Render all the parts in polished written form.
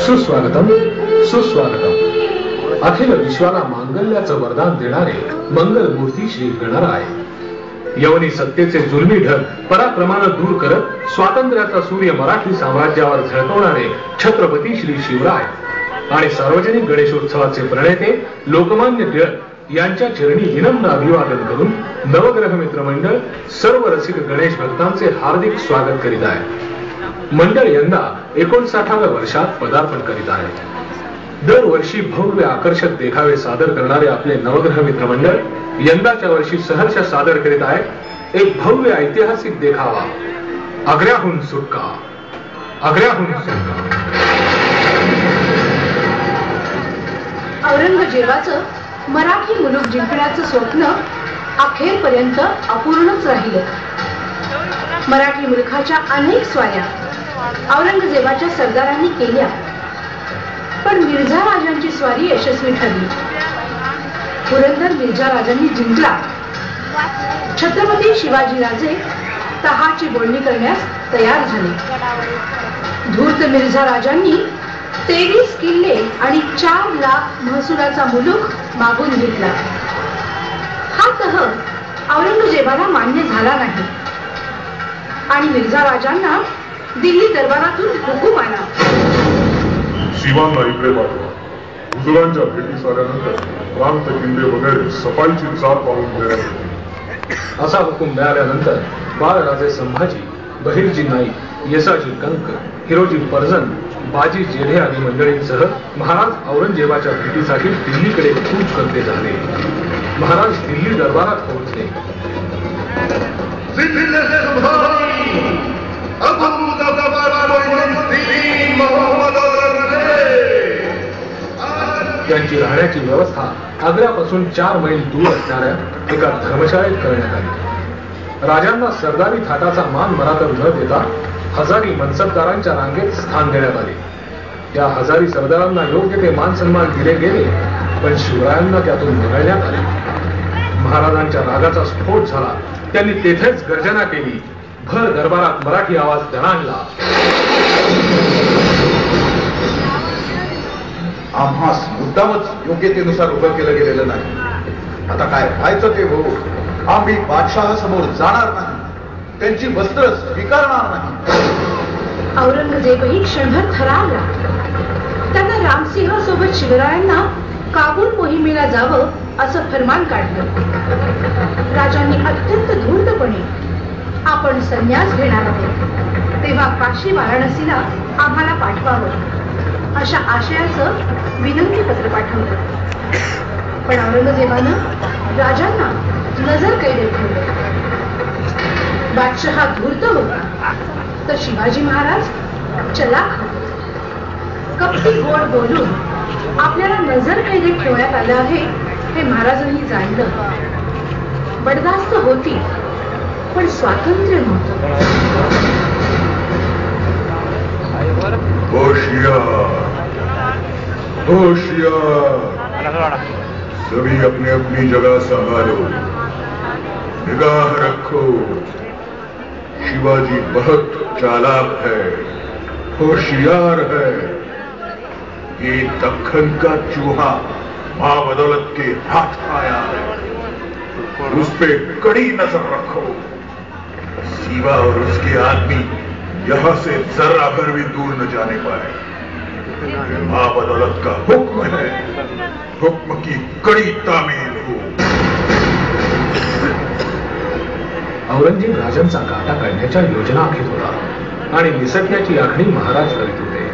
सुस्वागतम सुस्वागतम. अखिल विश्वाला मांगल्याचं वरदान देणारे मंगलमूर्ती श्री गणराय, यवनी सत्तेचे जुलमी ढग पराक्रमानं दूर करत स्वातंत्र्याचा सूर्य मराठी साम्राज्यावर झळकवणारे छत्रपती श्री शिवराय आणि सार्वजनिक गणेशोत्सवाचे प्रणेते लोकमान्य टिळक यांच्या चरणी विनम्र अभिवादन करून नवग्रह मित्र मंडळ सर्व रसिक गणेश भक्तांचे हार्दिक स्वागत करीत आहे. मंडळ यंदा 59व्या वर्षात पदार्पण करीत आहे. दरवर्षी भव्य आकर्षक देखावे सादर करणारे आपले नवग्रह मित्र मंडळ यंदाच्या वर्षी सहर्ष सादर करीत आहे एक भव्य ऐतिहासिक देखावा, आग्र्याहून सुटका. आग्र्याहून सुटका. औरंगजेबाचं मराठी मुलूक जिंकण्याचं स्वप्न अखेरपर्यंत अपूर्णच राहिलं. मराठी मुलखाच्या अनेक स्वाऱ्या औरंगजेबाच्या सरदारांनी केल्या, पण मिर्झा राजांची स्वारी यशस्वी ठरली. पुरंदर मिर्झा राजांनी जिंकला. छत्रपती शिवाजीराजे तहाची बोलणी करण्यास तयार झाले. धूर्त मिर्झा राजांनी 23 किल्ले आणि 4 लाख महसुलाचा मुलूक मागून घेतला. हा तह औरंगजेबाला मान्य झाला नाही आणि मिर्झा राजांना दिल्ली दरबारातून हुकूम आला. शिवांना इकडे पाठवा. हुजुरांच्या भेटी झाल्यानंतर प्रांत किल्ले वगैरे सफाईची जात पाहून देण्यात येते. असा हुकूम मिळाल्यानंतर बाळराजे संभाजी, बहिर्जी नाईक, येसाजी कंक, हिरोजी परजन, बाजी जेढे आदी मंडळींसह महाराज औरंगजेबाच्या भेटीसाठी दिल्लीकडे कूच करते झाले. महाराज दिल्ली दरबारात पोहोचले. त्यांची राहण्याची व्यवस्था आग्र्यापासून 4 मैल दूर असणाऱ्या एका धर्मशाळेत करण्यात आली. राजांना सरदारी थाटाचा मान मरातर न देता हजारी मनसबदारांच्या रांगेत स्थान देण्यात आले. त्या हजारी सरदारांना योग्य ते मान सन्मान दिले गेले, पण शिवरायांना त्यातून वगळण्यात आले. महाराजांच्या रागाचा स्फोट झाला. त्यांनी तेथेच गर्जना केली. भर दरबारात मराठी आवाज दणाणला. आम्हास मुद्दामच योग्यतेनुसार उभं केलं गेलेलं नाही. आता काय व्हायचं ते हो. आम्ही बादशहासमोर जाणार नाही, त्यांची वस्त्र स्वीकारणार नाही. औरंगजेबही क्षणभर थरारला. त्यानं रामसिंह सोबत शिवरायांना काबूल मोहिमेला जावं असं फरमान काढलं. राजांनी अत्यंत धूर्तपणे, आपण संन्यास घेणार आहोत तेव्हा काशी वाराणसीला आम्हाला पाठवावं अशा आशयाचं विनंती पत्र पाठवलं. पण औरंगजेबानं राजांना नजर कैदेत ठेवलं. बादशहा धूर्त होता तर शिवाजी महाराज चलाख होते. कपटी गोड बोलून आपल्याला नजर कैदेत ठेवण्यात आलं आहे हे महाराजांनी जाणलं. बडदास्त होती, पण स्वातंत्र्य नव्हतं. होशियार होशियार, सभी अपनी अपनी जगह संभालो, निगाह रखो. शिवाजी बहुत चालाक है, होशियार है. ये दक्खन का चूहा मां बदौलत के हाथ आया है, उस पे कड़ी नजर रखो. शिवा और उसके आदमी यहां से जरा भर भी दूर न जाने पाए. मां बदौलत का हुक्म है, हुक्म की कड़ी तामील हो. औरंगजेब राजांचा काटा काढण्याच्या योजना आखीत होता आणि निसटण्याची आखणी महाराज करीत होते.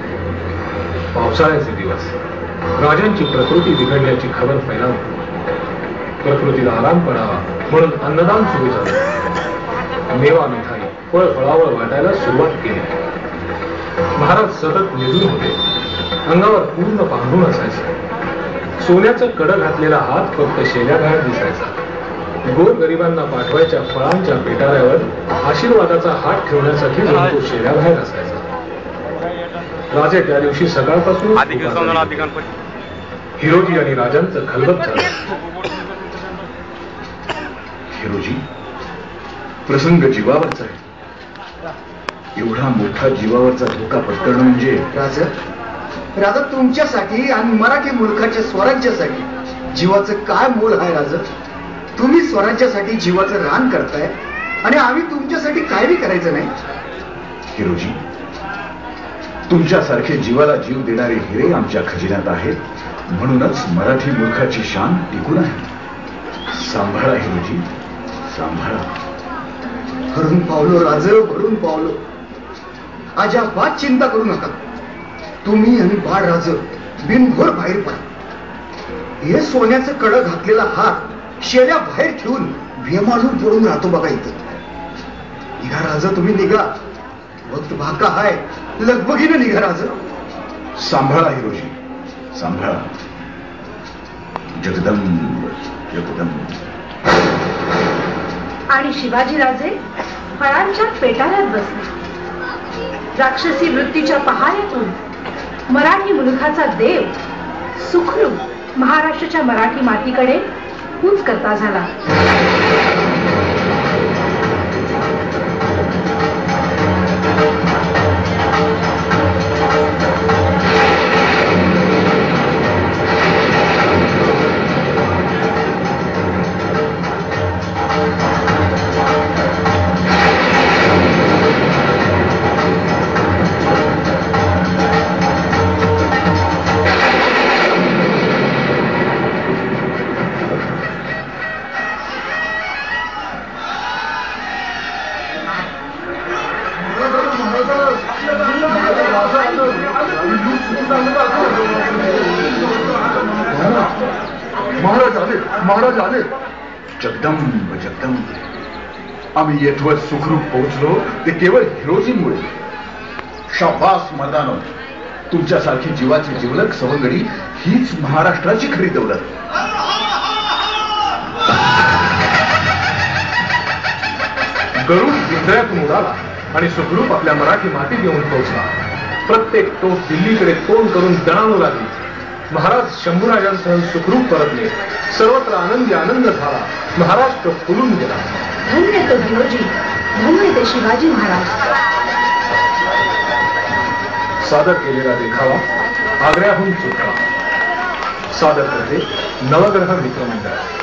पावसाळ्याचे दिवस. राजांची प्रकृती बिघडण्याची खबर फैलावली. प्रकृतीला आराम पडावा म्हणून अन्नदान सुरू झालं. मेवा मिठाई, फळ फळावळ वाटायला सुरुवात केली. महाराज सतत निजून होते. अंगावर पूर्ण पांघरून असायचं. सोन्याचं कडं घातलेला हात फक्त शेल्याबाहेर दिसायचा. गोर गरिबांना पाठवायच्या फळांच्या पेटाऱ्यावर आशीर्वादाचा हात ठेवण्यासाठी तो शेल्याबाहेर असायचा. राजे त्या दिवशी सकाळपासून हिरोजी आणि राजांचं खलबत झालं. हिरोजी, प्रसंग जीवावरचा आहे. एवढा मोठा जीवावरचा धोका पत्करणं म्हणजे राजा, राजा तुमच्यासाठी आणि मराठी मुलखाच्या स्वराज्यासाठी जीवाचं काय मोल आहे राजा? तुम्ही स्वराज्यासाठी जीवाचं रान करताय आणि आम्ही तुमच्यासाठी काय बी करायचं नाही. हिरोजी, तुमच्यासारखे जीवाला जीव देणारे हिरे आमच्या खजिन्यात आहेत, म्हणूनच मराठी मूर्खाची शान टिकून आहे. सांभाळा हिरोजी, सांभाळा. भरून पावलो राज, भरून पावलो. अजिबात चिंता करू नका. तुम्ही आणि बाळ राज बिनघोर बाहेर पडा. हे सोन्याचं कडं घातलेला हात शेऱ्या बाहेर ठेवून वेमाळून पडून राहतो बघा इथं. निघा राज, तुम्ही निघा. वक्त भाका हाय, लगबगीनं निघा राज. सांभाळा हिरोजी, सांभाळा. जगदंब जगदंब. आणि शिवाजीराजे फळांच्या पेटाऱ्यात बसले. राक्षसी वृत्तीच्या पहाऱ्यातून मराठी मुलखाचा देव सुखरूप महाराष्ट्राच्या मराठी मातीकडे कूच करता झाला. महाराज आले. जगदंब जगदंब. आम्ही येथवर सुखरूप पोहोचलो ते केवळ हिरोजीमुळे. शाबास मर्दानो, तुमच्यासारखी जीवाची जिवलक सवंगडी हीच महाराष्ट्राची खरी दौलत. गरुड पिंजऱ्यातून उडाला आणि सुखरूप आपल्या मराठी मातीत येऊन पोहोचला. प्रत्येक टोक दिल्लीकडे तोंड करून दणाणू लागली. महाराज शंभूराजांसह सुखरूप परतले. सर्वत्र आनंदी आनंद झाला. महाराष्ट्र फुलून गेला. धन्य तो हिरोजी, धन्य ते शिवाजी महाराज. सादर केलेला देखावा आग्र्याहून सुटला. सादर करते नवग्रह मित्रमंडळ.